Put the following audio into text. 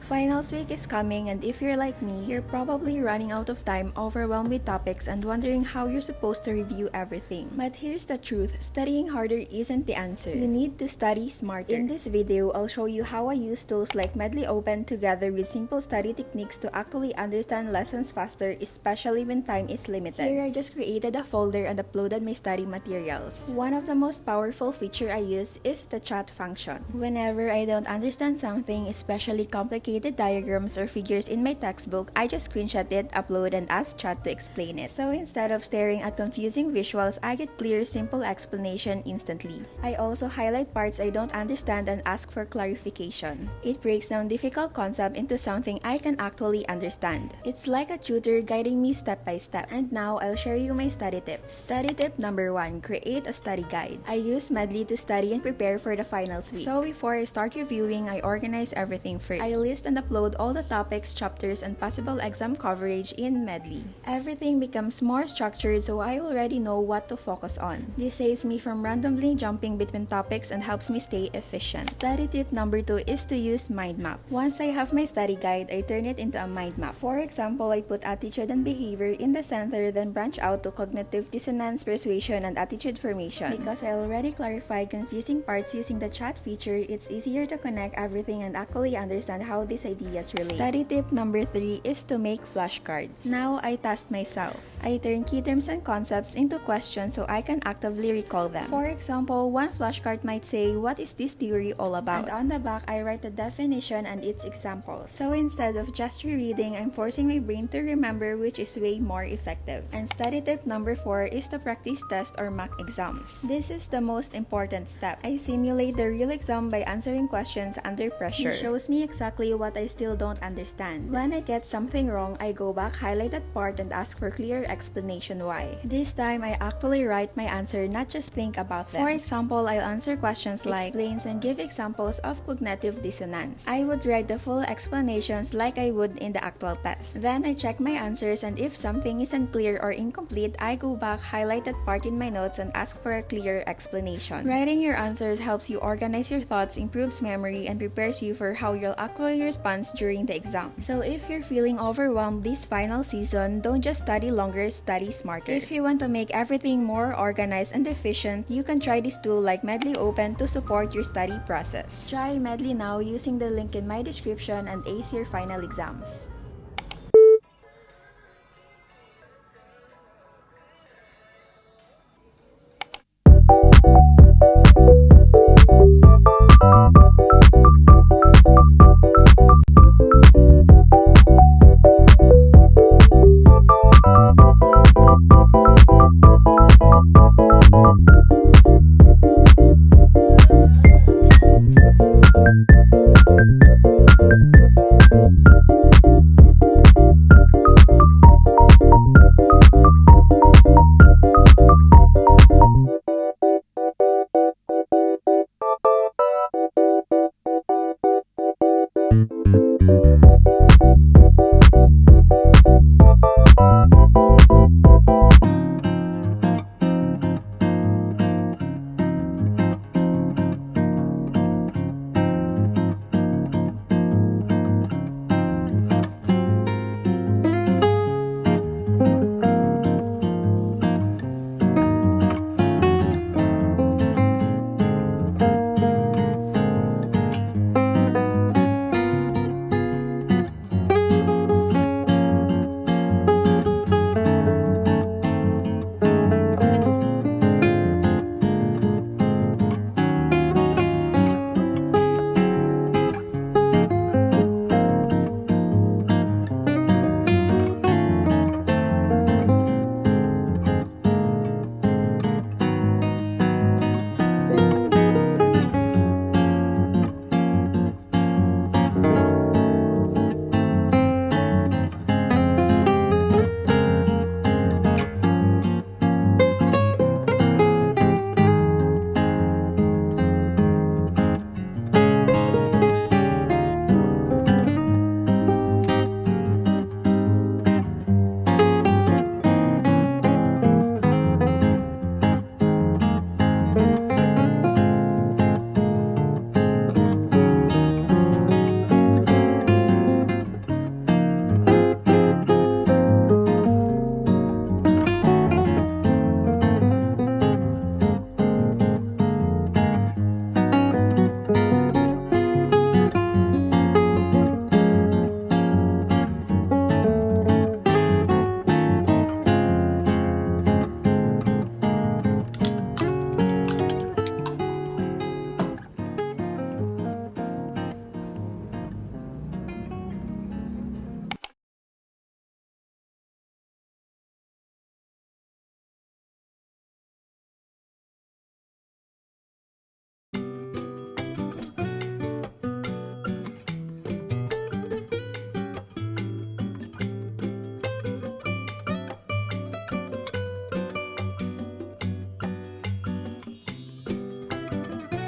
Finals week is coming, and if you're like me, you're probably running out of time, overwhelmed with topics, and wondering how you're supposed to review everything. But here's the truth, studying harder isn't the answer. You need to study smarter. In this video, I'll show you how I use tools like Medley Open together with simple study techniques to actually understand lessons faster, especially when time is limited. Here, I just created a folder and uploaded my study materials. One of the most powerful feature I use is the chat function. Whenever I don't understand something, especially complicated diagrams or figures in my textbook, I just screenshot it, upload, and ask chat to explain it. So instead of staring at confusing visuals, I get clear, simple explanation instantly. I also highlight parts I don't understand and ask for clarification. It breaks down difficult concept into something I can actually understand. It's like a tutor guiding me step by step. And now I'll share you my study tips. Study tip number 1, create a study guide. I use Medley to study and prepare for the finals week. So before I start reviewing, I organize everything first. I list and upload all the topics, chapters, and possible exam coverage in Medley. Everything becomes more structured, so I already know what to focus on. This saves me from randomly jumping between topics and helps me stay efficient. Study tip number 2 is to use mind maps. Once I have my study guide, I turn it into a mind map. For example, I put attitude and behavior in the center, then branch out to cognitive dissonance, persuasion, and attitude formation. Because I already clarified confusing parts using the chat feature, it's easier to connect everything and actually understand how these ideas relate. Study tip number 3 is to make flashcards. Now I task myself. I turn key terms and concepts into questions so I can actively recall them. For example, one flashcard might say, "What is this theory all about?" And on the back, I write the definition and its examples. So instead of just rereading, I'm forcing my brain to remember, which is way more effective. And study tip number 4 is to practice test or mock exams. This is the most important step. I simulate the real exam by answering questions under pressure. It shows me exactly what I still don't understand. When I get something wrong, I go back, highlight that part, and ask for clear explanation why. This time, I actually write my answer, not just think about them. For example, I'll answer questions like explains and give examples of cognitive dissonance. I would write the full explanations like I would in the actual test. Then I check my answers, and if something isn't clear or incomplete, I go back, highlight that part in my notes, and ask for a clear explanation. Writing your answers helps you organize your thoughts, improves memory, and prepares you for how you'll actually respond during the exam. So if you're feeling overwhelmed this final season, don't just study longer, study smarter. If you want to make everything more organized and efficient, you can try this tool like Medley Open to support your study process. Try Medley now using the link in my description and ace your final exams.